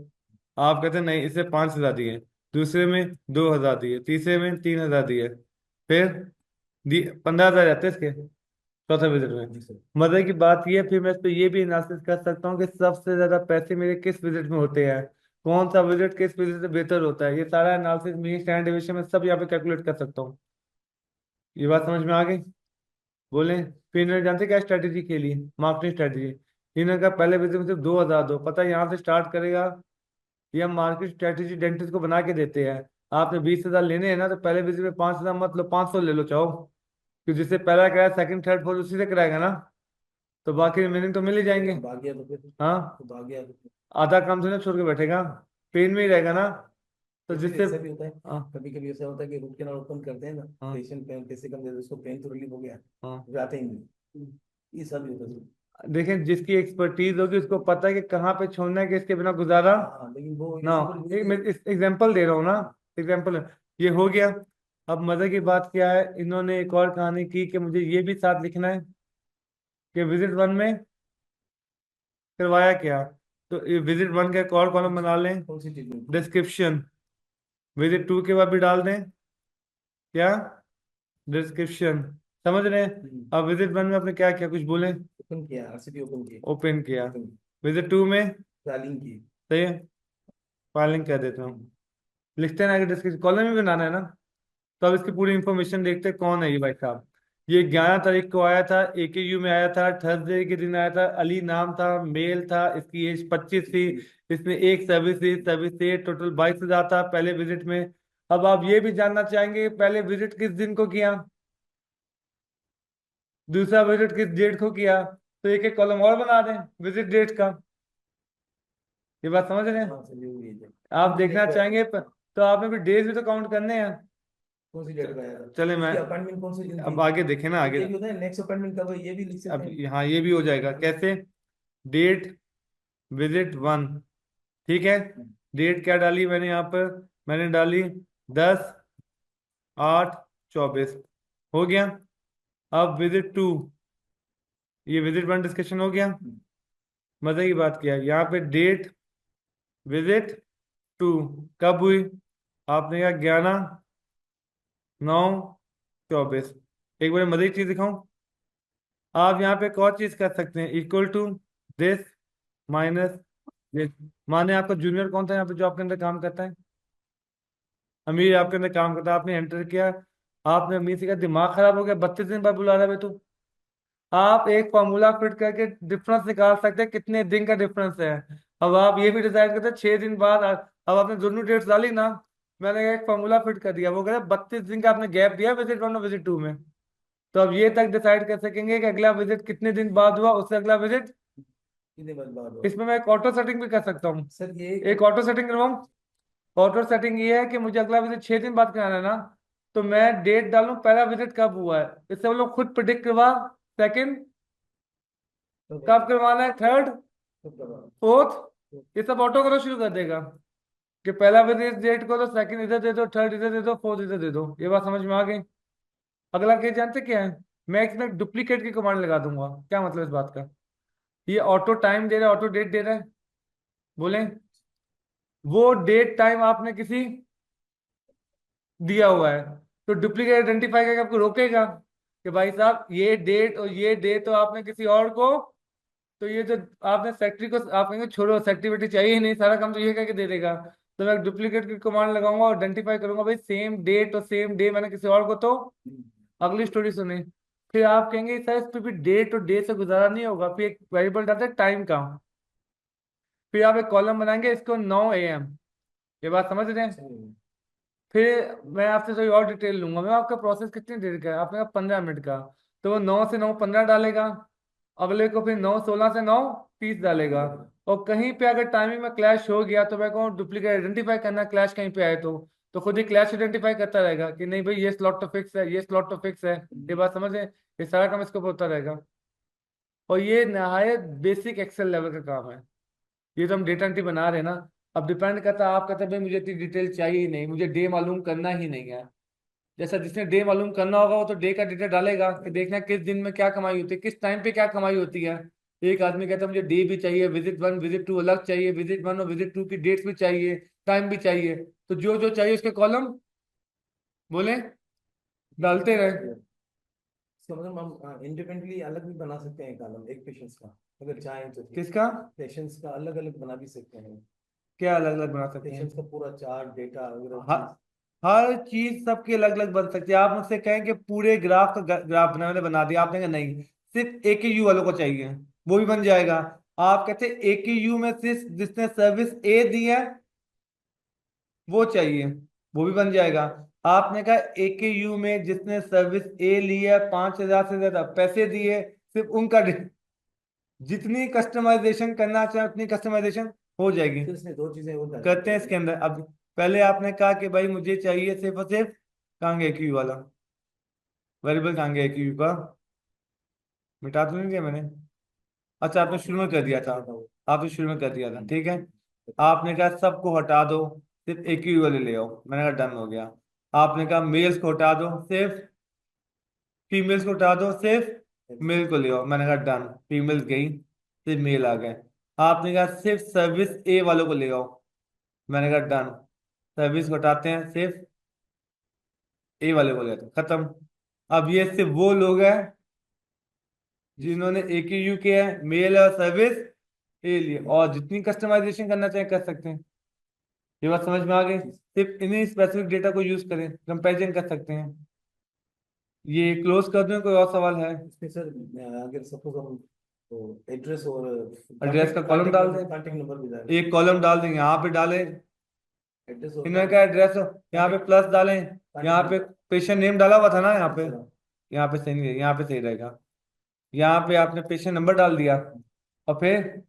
आप कहते हैं नहीं, इसे 5,000 दिए, दूसरे में 2,000 दिए, तीसरे में 3,000 दिए, फिर 15,000 रहते हैं इसके चौथे विजिट में। जी सर। मजे की बात ये है, फिर मैं इस पे ये भी एनालिसिस कर सकता हूँ कि सबसे ज्यादा पैसे मेरे किस विजिट में होते हैं, कौन सा विजिट किस विजिट से बेहतर होता है। ये सारा एनालिसिस मेरी स्टैंडर्ड डिविजन में सब यहाँ पे कैलकुलेट कर सकता हूँ। ये बात समझ में आ गई? बोले। फिर इन्होंने जानते क्या स्ट्रेटेजी खेली, मार्केटिंग स्ट्रेटेजी। इन्होंने कहा पहले विजिट में सिर्फ 2,000 दो, पता है यहाँ से स्टार्ट करेगा। ये हम मार्केट स्ट्रेटेजी डेंटिस्ट को बना के देते हैं। आपने 20,000 लेने हैं ना, तो पहले विजिट में 5,000 मत लो, 500 ले लो चाहो, कि जिससे पहला कराया सेकंड थर्ड फोर्थ उसी से कराएगा ना, तो बाकी रिमेनिंग तो मिल ही जाएंगे। भाग गया तो फिर, हाँ, तो भाग गया तो फिर। आधा काम थोड़ी ना छोड़ के बैठेगा, पेन में ही रहेगा ना, तो या फिर जिससे ऐसा भी होता है, हाँ कभी कभी ऐसा होता है कि रूट कैनाल ओपन करते हैं ना, हाँ पेशेंट पेन पैसे कम दे दे, उसको पेन तो रिलीव हो गया, हाँ। वो आते ही नहीं। ये सब भी होता है। देखें, जिसकी एक्सपर्टीज होगी उसको पता है कि कहाँ पे छोड़ना है, कि इसके बिना गुजारा हाँ, लेकिन वो ना ऐसे हो। एक बोल। मैं एग्जांपल दे रहा हूँ ना, एग्जांपल ये हो गया। अब मजे की बात क्या है, इन्होंने एक और कहानी की कि मुझे ये भी साथ लिखना है कि विजिट 1 में करवाया क्या। तो ये विजिट 1 का एक और कॉलम बना लें, कौन सी ट्रीटमेंट। डिस्क्रिप्शन। विजिट 2 के बाद भी डाल दें, क्या, डिस्क्रिप्शन। समझ रहे हैं? अब विजिट 1 में आपने क्या किया, कुछ बोले? ओपन किया, आरसीपी ओपन किया। ओपन किया। ओपन। विजिट 2 में फाइलिंग की। सही है, फाइलिंग कर देता हूँ। लिखते हैं ना, डिस्क्रिप्शन कॉलम में बनाना है ना। तो अब इसकी पूरी इंफॉर्मेशन देखते हैं, कौन है ये भाई साहब। ये 11 तारीख को आया था, AKU में आया था, थर्सडे के दिन आया था, अली नाम था, मेल था, इसकी एज 25 थी। इसने एक सर्विस दी, सर्विस से टोटल 22,000 था पहले विजिट में। अब आप ये भी जानना चाहेंगे पहले विजिट किस दिन को किया, दूसरा विजिट किस डेट को किया, तो एक एक कॉलम और बना दें विजिट डेट का। ये बात समझ रहे हैं? हाँ सर, ये है। आप देखना चाहेंगे तो आपने भी डेज भी तो काउंट करने हैं। कौन सी डेट का आया था? चले मैं उसकी अपॉइंटमेंट कौन सी दिन थी? अब आगे देखें ना आगे। ये भी होता है नेक्स्ट अपॉइंटमेंट कब है, ये भी लिख सकते अब हैं। हाँ ये भी हो जाएगा कैसे, डेट विजिट 1, ठीक है। डेट क्या डाली मैंने यहाँ पर, मैंने डाली 10/8/24, हो गया। अब विजिट 2, ये विजिट 1 डिस्कशन हो गया। मजे की बात क्या है यहाँ पे, डेट विजिट 2 कब हुई, आपने कहा 11/9/24। एक बार मजे की चीज दिखाऊं, आप यहाँ पे एक और चीज कर सकते हैं, equal to this minus this. माने आपका जूनियर कौन था यहाँ पे जो आपके अंदर काम करता है, अमीर आपके अंदर काम करता है, आपने एंटर किया, आपने अमीर से कहा दिमाग खराब हो गया 32 दिन बाद बुला रहा है तू। आप एक फॉर्मूला फिट करके डिफरेंस निकाल सकते हैं कितने दिन का डिफरेंस है। अब आप ये भी डिसाइड करते हैं 6 दिन बाद अब आपने दोनों डेट्स डाली ना, मैंने एक फॉर्मूला फिट कर दिया, वो कह रहा है 32 दिन का आपने गैप दिया विजिट 1 और विजिट 2 में। तो अब ये तक डिसाइड कर सकेंगे कि अगला विजिट कितने दिन बाद हुआ, उससे अगला विजिट। कितने बाद हो? इसमें मैं एक ऑटो सेटिंग भी कर सकता हूँ। सर ये एक ऑटो सेटिंग करवाऊँ, ऑटो सेटिंग ये है कि मुझे अगला विजिट 6 दिन बाद कराना है ना, तो मैं डेट डालूं पहला विजिट कब हुआ है, इससे वो लोग खुद प्रिडिक्ट करवा, सेकंड कब करवाना है, थर्ड फोर्थ, ये सब ऑटो करो शुरू कर देगा कि पहला विजिट डेट को तो सेकंड इधर दे दो, थर्ड इधर दे दो, फोर्थ इधर दे दो। ये बात समझ में आ गई? अगला केस जानते क्या है, मैं इसमें डुप्लीकेट की कमांड लगा दूंगा। क्या मतलब इस बात का, ये ऑटो टाइम दे रहा है ऑटो डेट दे रहा है, बोले वो डेट टाइम आपने किसी दिया हुआ है, तो डुप्लीकेट आइडेंटिफाई करके आपको रोकेगा कि भाई साहब ये डेट और ये डेट तो आपने किसी और को, तो ये जो आपने सेक्रेटरी को आप कहेंगे छोड़ो सेक्रेटरी चाहिए ही नहीं, सारा काम तो ये करके दे देगा। तो मैं डुप्लीकेट की कमांड लगाऊंगा और आइडेंटिफाई करूंगा भाई सेम डेट और सेम डे मैंने किसी और को, तो अगली स्टोरी सुनी। फिर आप कहेंगे सर इस पे भी डेट और डे से गुजारा नहीं होगा, फिर एक वेरिएबल डालते हैं टाइम का, फिर आप एक कॉलम बनाएंगे इसको 9 AM। ये बात समझ रहे हैं? फिर मैं आपसे थोड़ी और डिटेल लूंगा, मैं आपका प्रोसेस कितनी देर का है, आपने कहा 15 मिनट का, तो वो 9 से 9:15 डालेगा, अगले को फिर 9:16 से 9:30 डालेगा। और कहीं पे अगर टाइमिंग में क्लैश हो गया तो मैं कहूँ डुप्लीकेट आइडेंटिफाई करना, क्लैश कहीं पे आए तो खुद ही क्लैश आइडेंटिफाई करता रहेगा कि नहीं भाई ये स्लॉट तो फिक्स है, ये स्लॉट तो फिक्स है। ये बात समझ रहे हैं? ये सारा काम इसके ऊपर होता रहेगा, और ये नहायत बेसिक एक्सेल लेवल का काम है। ये तो हम डेटा एंट्री बना रहे हैं ना, अब डिपेंड करता है, आप कहते हैं भाई मुझे इतनी डिटेल चाहिए ही नहीं, मुझे डे मालूम करना ही नहीं है। जैसा जिसने डे मालूम करना होगा वो तो डे का डेटा डालेगा कि देखना है किस दिन में क्या कमाई होती है, किस टाइम पे क्या कमाई होती है। एक आदमी कहता है मुझे डे भी चाहिए, विजिट 1 विजिट 2 अलग चाहिए, विजिट 1 और विजिट 2 की डेट्स भी चाहिए, टाइम भी चाहिए, तो जो जो चाहिए उसके कॉलम बोले डालते रहे। इसका मतलब हम इंडिपेंडेंटली अलग भी बना सकते हैं कॉलम एक पेशेंट्स का, अगर चाहें तो। किसका? पेशेंट्स का अलग अलग बना भी सकते हैं। क्या अलग अलग बना सकते हैं? पेशेंट्स का पूरा चार्ट डेटा वगैरह हर हर चीज सबकी अलग अलग बन सकती है। आप मुझसे कहें कि पूरे ग्राफ का ग्राफ बना, मैंने बना दिया, आपने कहा नहीं सिर्फ एक ही यू वालों को चाहिए, वो भी बन जाएगा। आप कहते हैं एक ही यू में सिर्फ जिसने सर्विस ए दी है वो चाहिए, वो भी बन जाएगा। आपने कहा एक ही यू में जिसने सर्विस ए ली है 5,000 से ज्यादा पैसे दिए, सिर्फ उनका जितनी कस्टमाइजेशन करना चाहे उतनी कस्टमाइजेशन हो जाएगी। फिर इसमें दो चीजें और करते हैं इसके अंदर। अब पहले आपने कहा कि भाई मुझे चाहिए सिर्फ और सिर्फ कहांगे क्यू वाला वेरिएबल, कहांगे क्यू का मिटा तो नहीं दिया मैंने, अच्छा आपने शुरू में कर दिया था, आपने शुरू में कर दिया था, ठीक है। आपने कहा सबको हटा दो सिर्फ एक ही वाले ले आओ, मैंने कहा डन हो गया। आपने कहा मेल्स को हटा दो सिर्फ, फीमेल्स को हटा दो सिर्फ मेल को ले आओ, मैंने कहा डन, फीमेल्स गई सिर्फ मेल आ गए। आपने कहा सिर्फ सर्विस ए वालों को ले आओ, मैंने कहा डन, सर्विस को हटाते हैं सिर्फ ए वाले को ले आते हैं, खत्म। अब ये सिर्फ वो लोग हैं जिन्होंने एक ही यू किया है, मेल और सर्विस ए लिए, और जितनी कस्टमाइजेशन करना चाहे कर सकते हैं। ये बात समझ में आ गई? सिर्फ इन्हीं स्पेसिफिक डेटा को यूज करें, कंपैरिजन कर सकते हैं। ये क्लोज कर दूं, कोई और सवाल है? इसमें सर अगर सपोज हम तो एड्रेस और एड्रेस का कॉलम डाल दें, कॉन्टेक्ट नंबर भी डालें। एक कॉलम डाल देंगे, यहाँ पे डाले एड्रेस होता इन्होंने है क्या एड्रेस, यहाँ पे प्लस डालें, यहाँ पे पेशेंट नेम डाला हुआ था ना, अच्छा। यहाँ पे सही नहीं है, यहाँ पे सही रहेगा। यहाँ पे आपने पेशेंट नंबर डाल दिया और फिर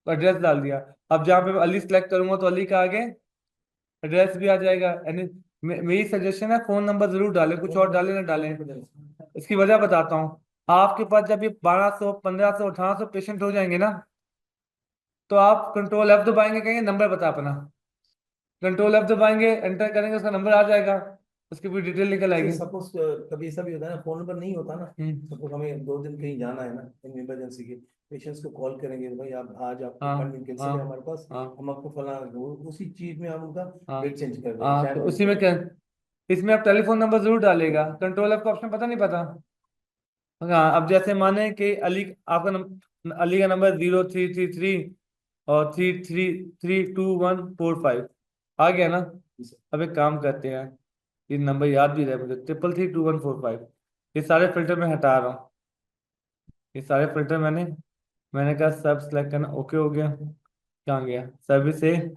एड्रेस डाल दिया। अब जहाँ पे अली सेलेक्ट करूंगा तो अली का आगे एड्रेस भी आ जाएगा। यानी मेरी सजेशन है फोन नंबर जरूर डालें, कुछ फोन और नंबर डालें ना डालें। फोन नंबर इसकी वजह बताता हूँ। आपके पास जब ये 1200 1500 1800 पेशेंट हो जाएंगे ना, तो आप कंट्रोल F दबाएंगे, कहेंगे नंबर बता अपना। कंट्रोल F दबाएंगे, एंटर करेंगे, उसका नंबर आ जाएगा, उसकी पूरी डिटेल निकल से आएगी। सपोज कभी ऐसा भी होता है ना, फोन नंबर नहीं होता ना। हम्म। सपोज हमें 2 दिन कहीं जाना है ना, इन इमरजेंसी के पेशेंट्स को कॉल करेंगे, भाई आप आज आपका हाँ अपॉइंटमेंट कैंसिल है हाँ हमारे पास, हाँ हम आपको फला उसी चीज में हम उनका हाँ डेट चेंज कर देंगे, हाँ। तो टाइम चेंज उसी कर में क्या, देंगे। इसमें आप टेलीफोन नंबर जरूर डालेगा। कंट्रोल F का ऑप्शन पता नहीं पता। हाँ, अब जैसे माने कि अली, आपका नंबर, अली का नंबर 0333 और 3332145 आ गया ना। जी सर। अब एक काम करते हैं, ये नंबर याद भी रहे मुझे, 3332145। ये सारे फिल्टर मैं हटा रहा हूँ। ये सारे फिल्टर मैंने कहा सब सिलेक्ट करना, ओके हो गया। कहाँ गया, सर्विस है,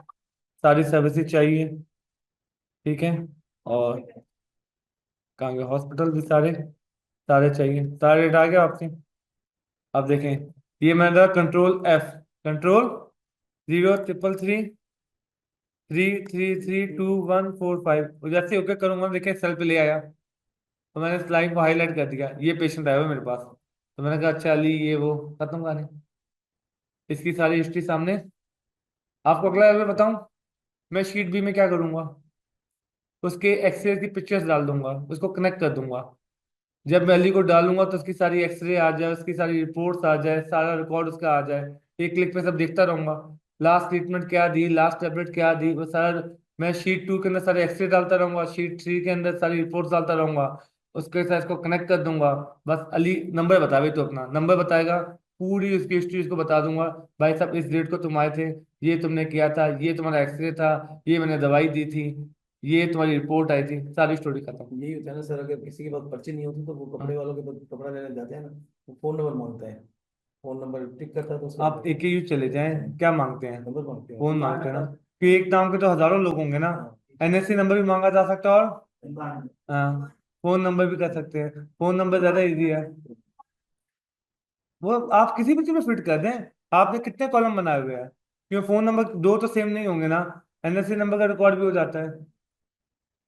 सारी सर्विसेज चाहिए, ठीक है। और कहाँ गया, हॉस्पिटल भी सारे सारे चाहिए, सारे रेट आ गया आपके। अब देखें, ये मैंने दबा कंट्रोल F, कंट्रोल 03332145, जैसे ओके करूंगा देखें सेल पे ले आया। तो मैंने इस लाइन को हाईलाइट कर दिया, ये पेशेंट आया हुआ है मेरे पास। तो मैंने कहा अच्छा अली ये वो खत्म कहानी, इसकी सारी हिस्ट्री सामने। आपको अगला लेवल बताऊं, मैं शीट बी में क्या करूंगा, उसके एक्सरे की पिक्चर्स डाल दूंगा, उसको कनेक्ट कर दूंगा। जब मैं अली को डालूंगा तो उसकी सारी एक्सरे आ जाए, उसकी सारी रिपोर्ट्स आ जाए, सारा रिकॉर्ड उसका आ जाए, एक क्लिक पे सब देखता रहूंगा। लास्ट ट्रीटमेंट क्या दी, लास्ट टेबलेट क्या दी, वो सारा मैं शीट 2 के अंदर सारे एक्सरे डालता रहूंगा, शीट 3 के अंदर सारी रिपोर्ट्स डालता रहूंगा, उसके साथ इसको कनेक्ट कर दूंगा। बस अली नंबर बतावे तो अपना नंबर बताएगा, पूरी उसकी हिस्ट्री उसको बता दूंगा। भाई साहब इस डेट को तुम आए थे, ये तुमने किया था, ये तुम्हारा एक्सरे था, ये मैंने दवाई दी थी, ये तुम्हारी रिपोर्ट आई थी, सारी स्टोरी खत्म। यही होता है ना सर, अगर किसी के पास पर्ची नहीं होती तो वो कपड़े हाँ। वालों के पास कपड़ा लेने जाते हैं ना, वो फोन नंबर मांगता है, फोन नंबर टिक करता है तो उसका आप एक ही यूज चले जाएं, क्या मांगते हैं, नंबर मांगते हैं। फोन मांगते हैं ना, कि एक नाम के तो हजारों लोग होंगे ना। हाँ। एनएससी नंबर भी मांगा जा सकता है, और हाँ, फोन नंबर भी कर सकते हैं। फोन नंबर ज्यादा इजी है, वो आप किसी भी चीज में फिट कर दें। आपने कितने कॉलम बनाए हुए हैं, क्यों फोन नंबर दो तो सेम नहीं होंगे ना, एनएससी नंबर का रिकॉर्ड भी हो जाता है।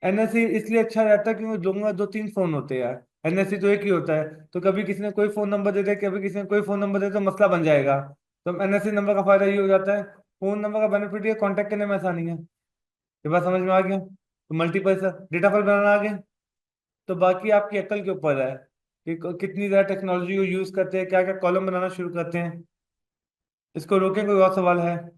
एनएससी इसलिए अच्छा रहता है क्योंकि लोगों का 2 3 फोन होते हैं यार, एनएससी तो एक ही होता है। तो कभी किसी ने कोई फोन नंबर दे दे, कभी किसी ने कोई फोन नंबर दे दे, तो मसला बन जाएगा। तो एनएससी नंबर का फायदा ये हो जाता है, फोन नंबर का बेनिफिट ये कांटेक्ट करने में आसानी है। ये बात समझ में आ गया, तो मल्टीपल डेटा फाइल बनाना आ गया। तो बाकी आपकी अक्ल के ऊपर है कि कितनी ज्यादा टेक्नोलॉजी को यूज करते हैं, क्या क्या कॉलम बनाना शुरू करते हैं। इसको रोकें, कोई और सवाल है।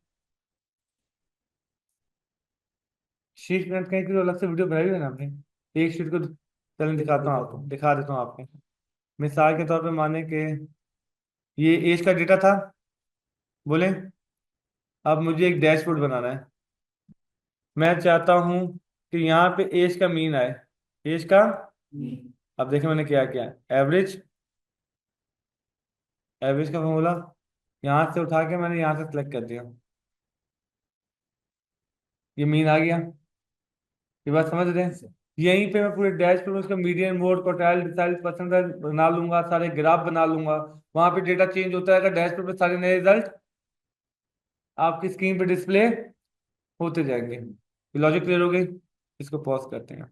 शीट कनेक्ट करने के लिए अलग से वीडियो बनाई हुई है ना आपने, एक शीट को चलें दिखाता हूँ आपको, दिखा देता हूँ आपको। मिसाल के तौर पे माने कि ये एज का डेटा था, बोले अब मुझे एक डैशबोर्ड बनाना है। मैं चाहता हूँ कि यहाँ पे एज का मीन आए, एज का। अब देखिए मैंने क्या किया, एवरेज, एवरेज का फॉर्मूला यहाँ से उठा के मैंने यहाँ से सेलेक्ट कर दिया, ये मीन आ गया। ये बात समझ रहे हैं। यहीं पे मैं पूरे डैशबोर्ड में उसका median mode, quartile, decile, percentile बना लूंगा, सारे ग्राफ बना लूंगा। वहां पे डेटा चेंज होता रहेगा, डैशबोर्ड पे सारे नए रिजल्ट आपकी स्क्रीन पे डिस्प्ले होते जाएंगे। लॉजिक क्लियर हो गई, इसको पॉज करते हैं।